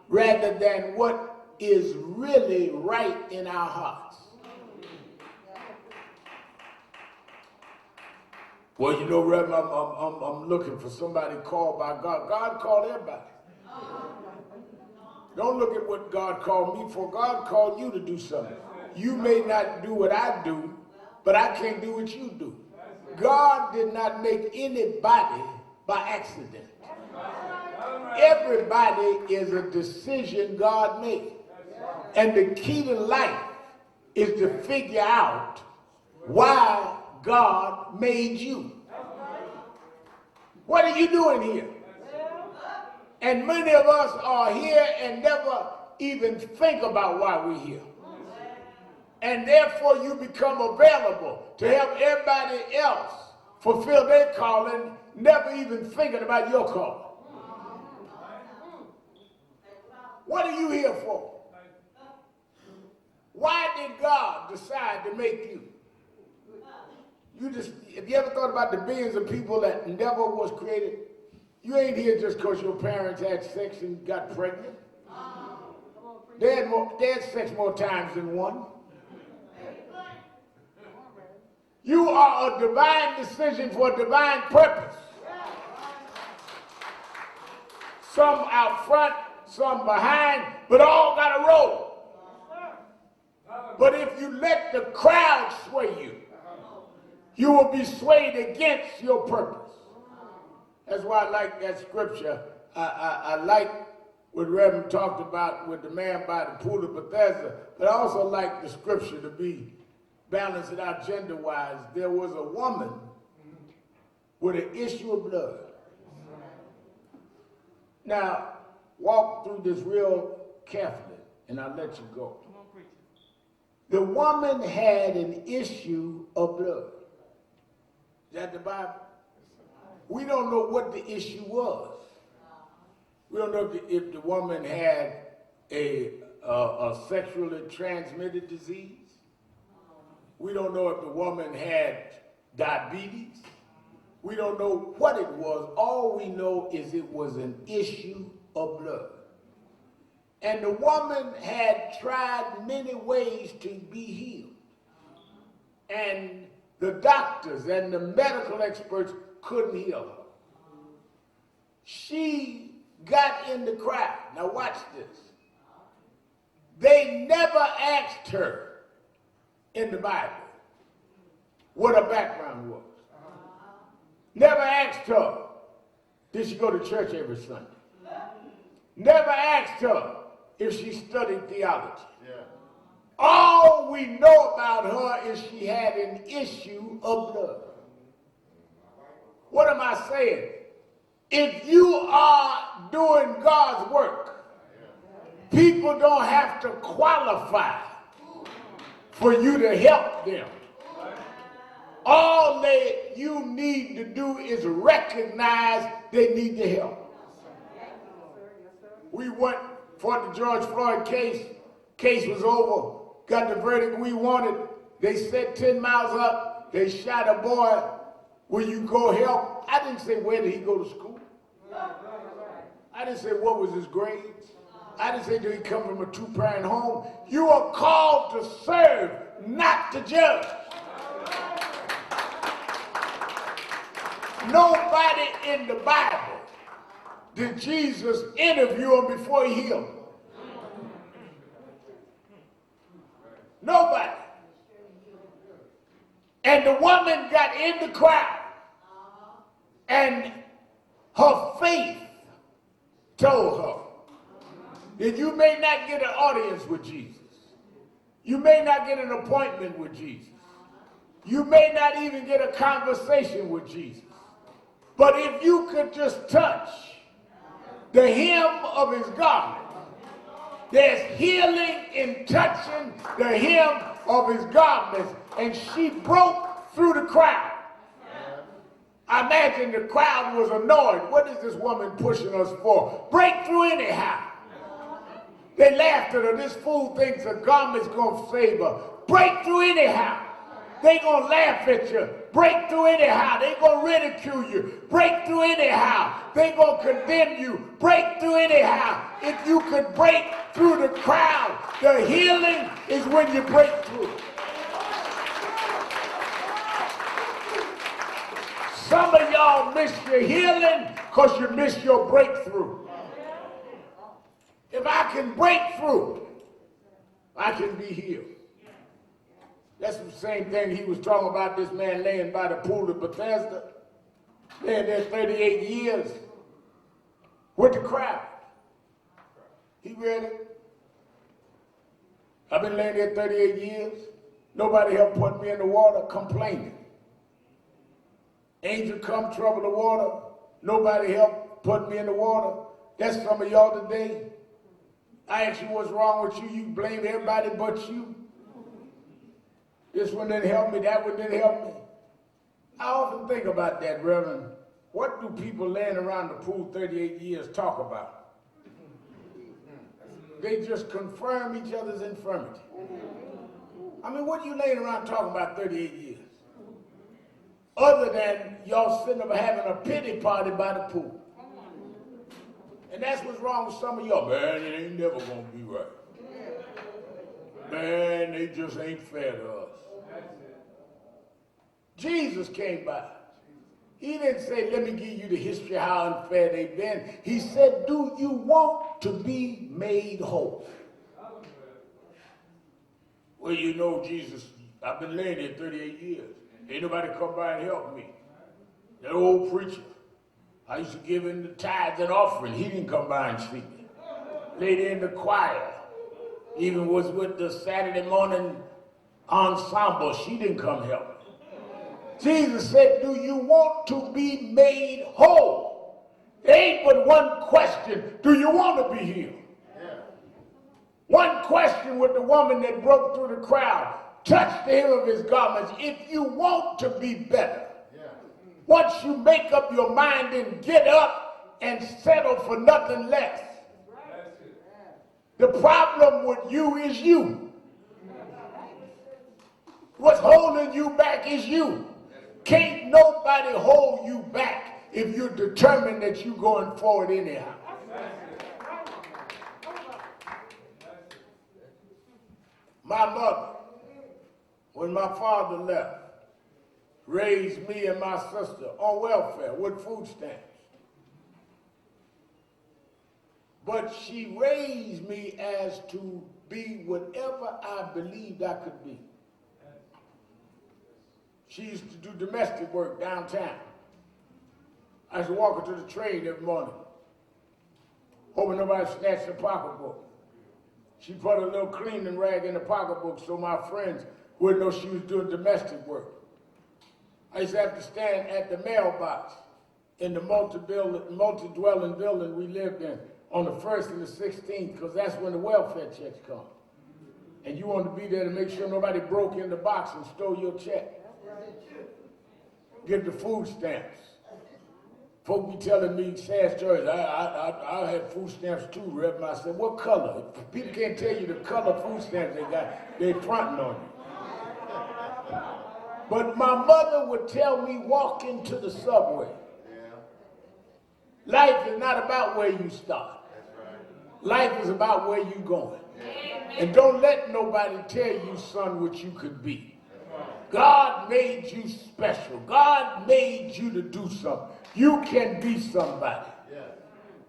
rather than what is really right in our hearts. Well, you know, Reverend, I'm looking for somebody called by God. God called everybody. Don't look at what God called me for. God called you to do something. You may not do what I do, but I can't do what you do. God did not make anybody by accident. Everybody is a decision God made. And the key to life is to figure out why God made you. What are you doing here? And many of us are here and never even think about why we're here. And therefore you become available to help everybody else fulfill their calling, never even thinking about your calling. What are you here for? Why did God decide to make you? Have you ever thought about the billions of people that never was created? You ain't here just because your parents had sex and got pregnant. They had sex more times than one. You are a divine decision for a divine purpose. Some out front, some behind, but all got a role. But if you let the crowd sway you, you will be swayed against your purpose. That's why I like that scripture. I like what Reverend talked about with the man by the pool of Bethesda, but I also like the scripture to be balanced it out gender-wise. There was a woman with an issue of blood. Now, walk through this real carefully, and I'll let you go. The woman had an issue of blood. Is that the Bible? We don't know what the issue was. We don't know if the woman had a sexually transmitted disease. We don't know if the woman had diabetes. We don't know what it was. All we know is it was an issue of blood. And the woman had tried many ways to be healed. And the doctors and the medical experts couldn't heal her. She got in the crowd. Now watch this. They never asked her in the Bible what her background was. Never asked her, did she go to church every Sunday? Never asked her if she studied theology. All we know about her is she had an issue of blood. What am I saying? If you are doing God's work, people don't have to qualify for you to help them. All you need to do is recognize they need the help. We went for the George Floyd case. Case was over. Got the verdict we wanted. They set 10 miles up. They shot a boy. Will you go help? I didn't say where did he go to school. I didn't say what was his grades. I didn't say did he come from a two-parent home. You are called to serve, not to judge. Nobody in the Bible did Jesus interview him before he healed him. Nobody. And the woman got in the crowd, and her faith told her then you may not get an audience with Jesus. You may not get an appointment with Jesus. You may not even get a conversation with Jesus. But if you could just touch the hem of his garment, there's healing in touching the hem of his garments. And she broke through the crowd. I imagine the crowd was annoyed. What is this woman pushing us for? Break through anyhow. They laughed at her. This fool thinks a garment's going to save her. Break through anyhow. They going to laugh at you. Break through anyhow. They going to ridicule you. Break through anyhow. They going to condemn you. Break through anyhow. If you could break through the crowd, the healing is when you break through. Some of y'all miss your healing because you miss your breakthrough. If I can break through, I can be healed. That's the same thing he was talking about, this man laying by the pool of Bethesda, laying there 38 years with the crowd. He read it. I've been laying there 38 years. Nobody helped put me in the water, complaining. Angel come, trouble the water. Nobody helped put me in the water. That's some of y'all today. I ask you what's wrong with you. You blame everybody but you. This one didn't help me. That one didn't help me. I often think about that, Reverend. What do people laying around the pool 38 years talk about? They just confirm each other's infirmity. I mean, what are you laying around talking about 38 years? Other than y'all sitting up having a pity party by the pool. And that's what's wrong with some of y'all. Man, it ain't never gonna be right. Man, they just ain't fair to us. Jesus came by. He didn't say, let me give you the history of how unfair they've been. He said, do you want to be made whole? Well, you know, Jesus, I've been laying there 38 years. Ain't nobody come by and help me. That old preacher, I used to give him the tithes and offering. He didn't come by and see me. Lady in the choir, even was with the Saturday morning ensemble. She didn't come help me. Jesus said, do you want to be made whole? There ain't but one question. Do you want to be healed? Yeah. One question with the woman that broke through the crowd. Touch the hem of his garments. If you want to be better, once you make up your mind and get up and settle for nothing less. The problem with you is you. What's holding you back is you. Can't nobody hold you back if you're determined that you're going forward anyhow. My mother, when my father left, raised me and my sister on welfare with food stamps. But she raised me as to be whatever I believed I could be. She used to do domestic work downtown. I used to walk her to the train every morning, hoping nobody snatched the pocketbook. She put a little cleaning rag in the pocketbook so my friends wouldn't know she was doing domestic work. I used to have to stand at the mailbox in the multi-dwelling building we lived in on the 1st and the 16th, because that's when the welfare checks come. And you want to be there to make sure nobody broke in the box and stole your check. Get the food stamps. Folk be telling me sad stories. I had food stamps too, Reverend. I said, what color? If people can't tell you the color food stamps they got, they fronting on you. But my mother would tell me, walk into the subway. Life is not about where you start. Life is about where you're going. And don't let nobody tell you, son, what you could be. God made you special. God made you to do something. You can be somebody.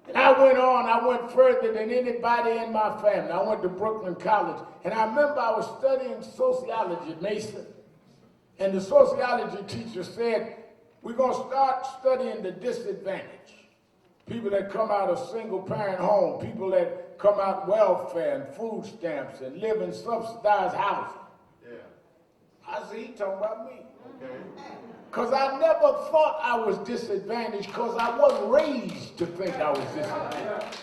And I went further than anybody in my family. I went to Brooklyn College. And I remember I was studying sociology at Mason. And the sociology teacher said, we're going to start studying the disadvantaged. People that come out of single-parent home, people that come out welfare and food stamps and live in subsidized housing. Yeah. I said, he talking about me. Okay. Because I never thought I was disadvantaged because I wasn't raised to think I was disadvantaged.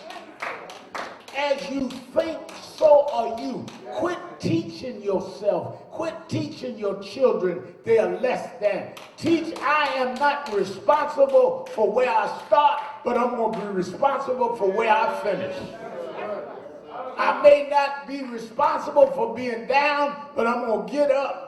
As you think, so are you. Quit teaching yourself. Quit teaching your children they are less than. Teach I am not responsible for where I start, but I'm going to be responsible for where I finish. I may not be responsible for being down, but I'm going to get up.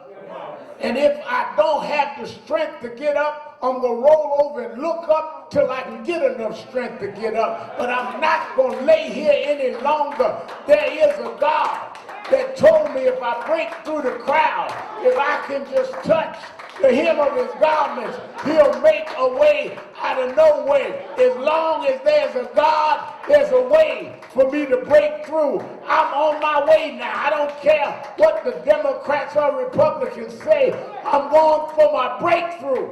And if I don't have the strength to get up, I'm going to roll over and look up till I can get enough strength to get up. But I'm not going to lay here any longer. There is a God that told me if I break through the crowd, if I can just touch the hem of his garments, he'll make a way out of no way. As long as there's a God, there's a way for me to break through. I'm on my way now. I don't care what the Democrats or Republicans say. I'm going for my breakthrough.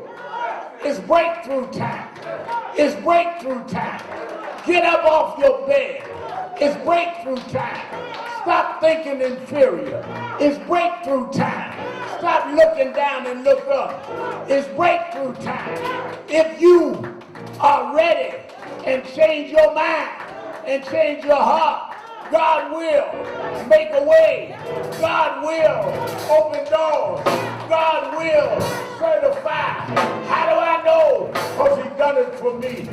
It's breakthrough time. It's breakthrough time. Get up off your bed. It's breakthrough time. Stop thinking inferior. It's breakthrough time. Stop looking down and look up. It's breakthrough time. If you are ready and change your mind and change your heart, God will make a way. God will open doors. God will certify. How do I know? Because he's done it for me.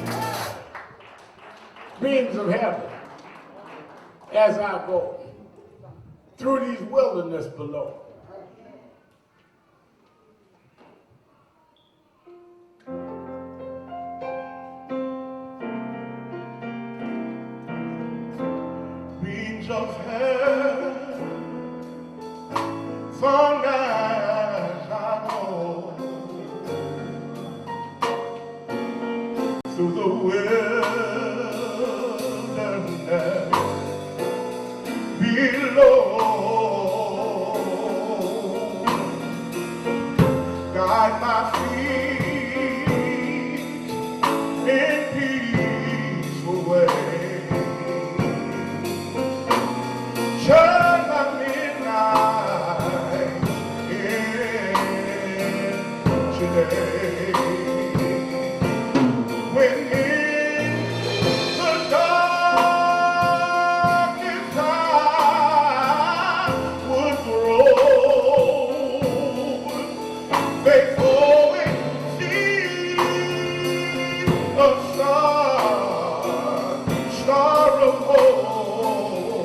Beings of heaven, as I go through these wilderness below, Beams of heaven, long as I go through the wilderness below, guide my feet in peaceful way. Turn my midnight into day. When in the darkest I would grow faithful indeed, a star of hope.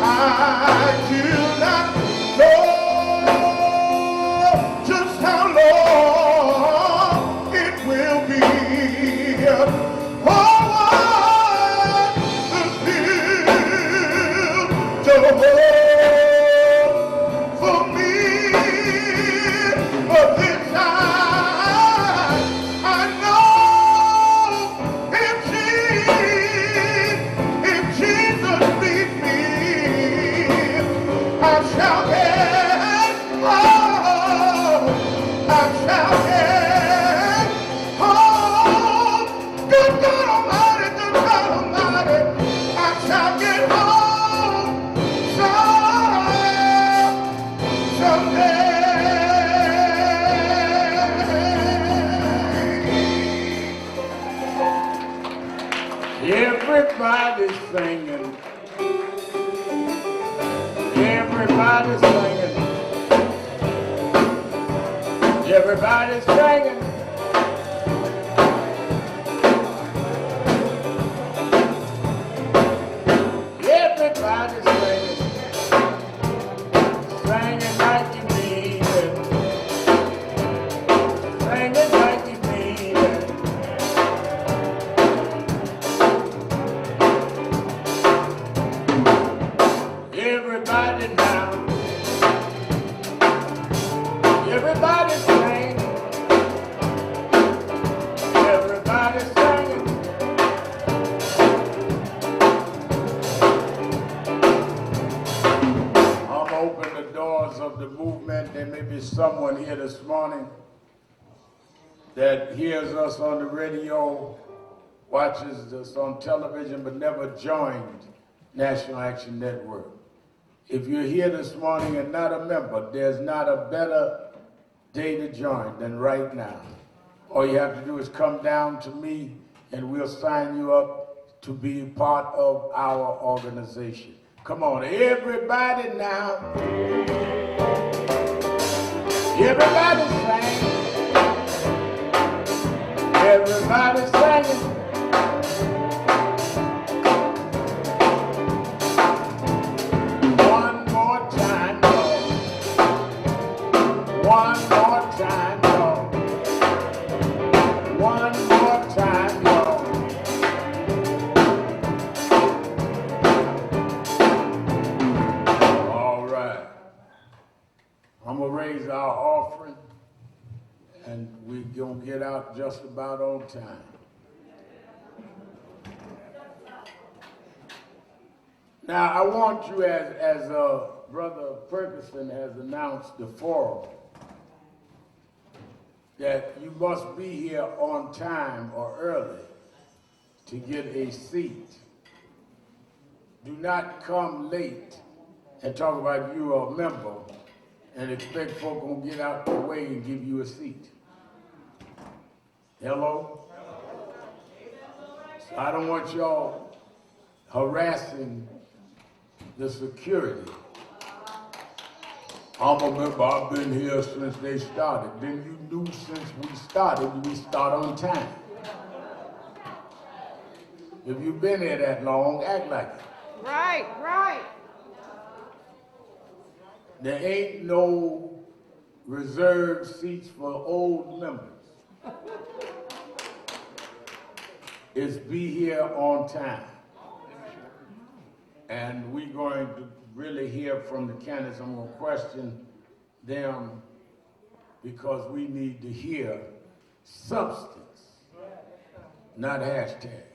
I do not know just how long it will be. Oh, what the still to hold for me. But this I know if Jesus leads me, I shall get, I shall get home. Good God Almighty, I shall get home someday. everybody's singing. Everybody's singing. Everybody's singing. Everybody's singing. Singing like you mean it. Singing like you mean it. Everybody now. Everybody sing. someone here this morning that hears us on the radio, watches us on television, but never joined National Action Network. If you're here this morning and not a member, there's not a better day to join than right now. All you have to do is come down to me and we'll sign you up to be part of our organization. Come on, everybody now. Everybody sing. Everybody singing. One more time, y'all. One more time, y'all. One more time, y'all. All right. I'm going to raise our offering, and we're going to get out just about on time. Now, I want you, as Brother Ferguson has announced the forum, that you must be here on time or early to get a seat. Do not come late and talk about you are a member and expect folk gonna get out the way and give you a seat. Hello? So I don't want y'all harassing the security. I'm a member, I've been here since they started. Then you knew since we started, we start on time. If you've been here that long, act like it. Right, right. There ain't no reserved seats for old members. It's be here on time. And we're going to really hear from the candidates. I'm going to question them because we need to hear substance, not hashtags.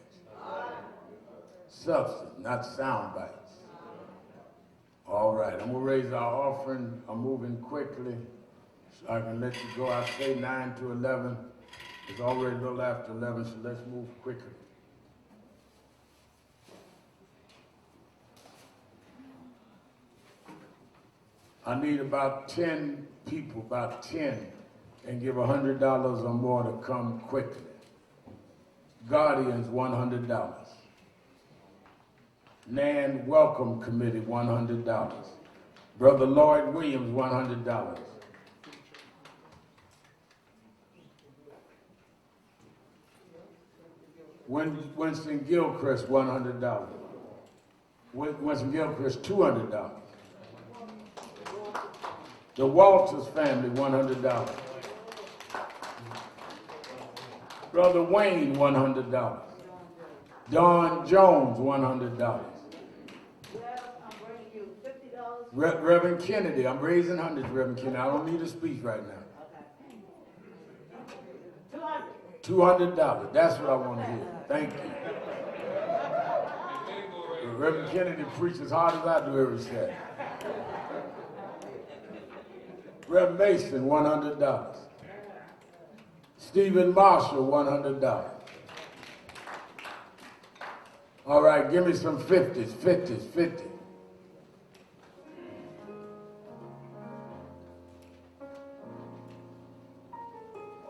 Substance, not sound bites. All right, I'm going to raise our offering. I'm moving quickly so I can let you go. I say 9 to 11. It's already a little after 11, so let's move quickly. I need about 10 people, about 10, and give $100 or more to come quickly. Guardians, $100. Nan Welcome Committee, $100. Brother Lloyd Williams, $100. Winston Gilchrist, $100. Winston Gilchrist, $200. The Walters family, $100. Brother Wayne, $100. Don Jones, $100. Reverend Kennedy, I'm raising hundreds, Reverend Kennedy. I don't need a speech right now. $200. That's what I want to hear. Thank you. Reverend Kennedy preaches as hard as I do every Saturday. Reverend Mason, $100. Stephen Marshall, $100. All right, give me some 50s, 50s, 50.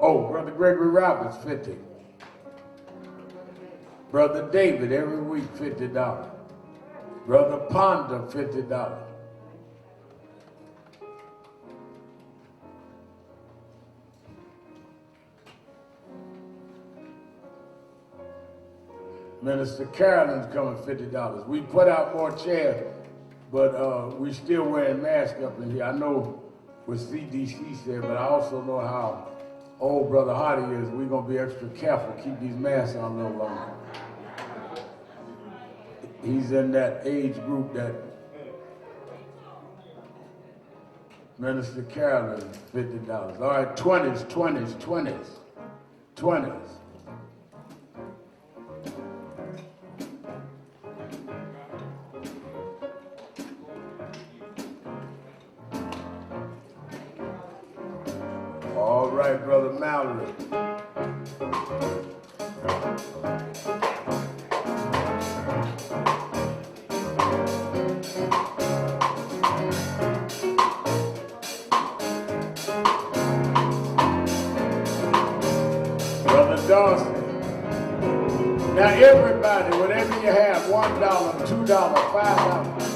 Oh, Brother Gregory Roberts, 50. Brother David, every week, $50. Brother Ponder, $50. Minister Carolyn's coming $50. We put out more chairs, but we still wearing masks up in here. I know what CDC said, but I also know how old Brother Hardy is. We're going to be extra careful, keep these masks on a little longer. He's in that age group that Minister Carolyn, $50. All right, 20s, 20s, 20s, 20s. right, Brother Mallory. Brother Dawson. Now everybody, whatever you have, $1, $2, $5.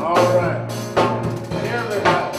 All right. Everybody.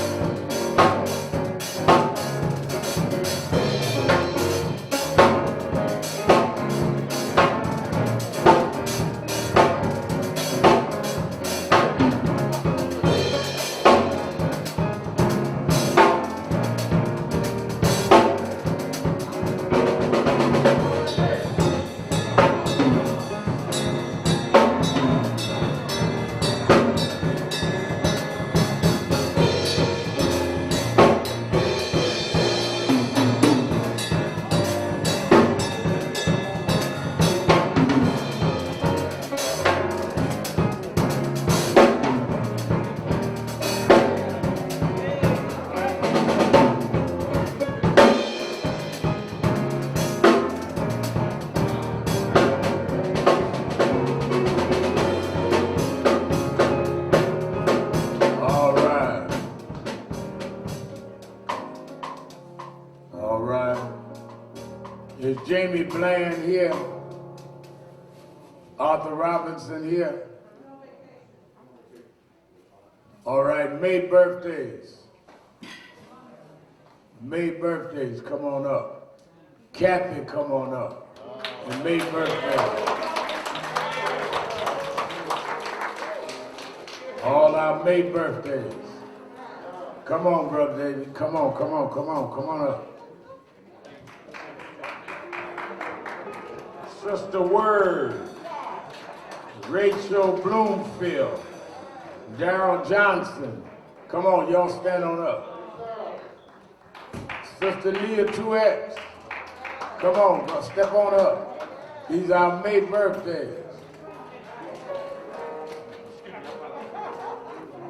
All right. Is Jamie Bland here? Arthur Robinson here? All right, May birthdays. May birthdays, come on up. Kathy, come on up. And May birthdays. All our May birthdays. Come on, Brother David. Come on, come on, come on, come on up. Sister Word, Rachel Bloomfield, Darrell Johnson. Come on, y'all stand on up. Sister Leah 2X. Come on, step on up. These are May birthdays.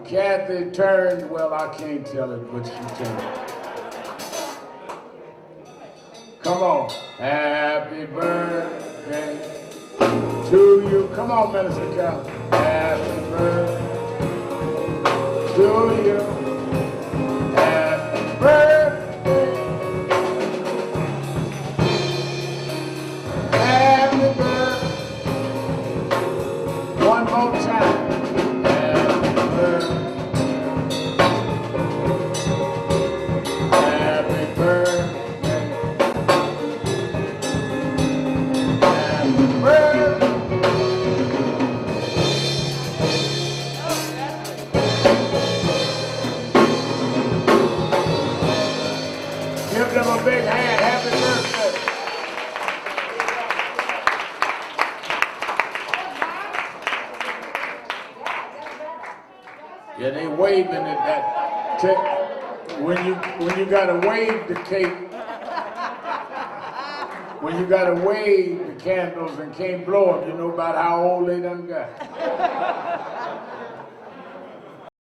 Kathy turned, well, I can't tell it, but she turned. Come on. Happy birthday to you. Come on, Minister Cal. Happy birthday to you. Happy birthday. Happy birthday. One more time. Give them a big hand. Happy birthday. Yeah, they waving at that. When you gotta wave the cake, when you gotta wave the candles and can't blow them, you know about how old they done got.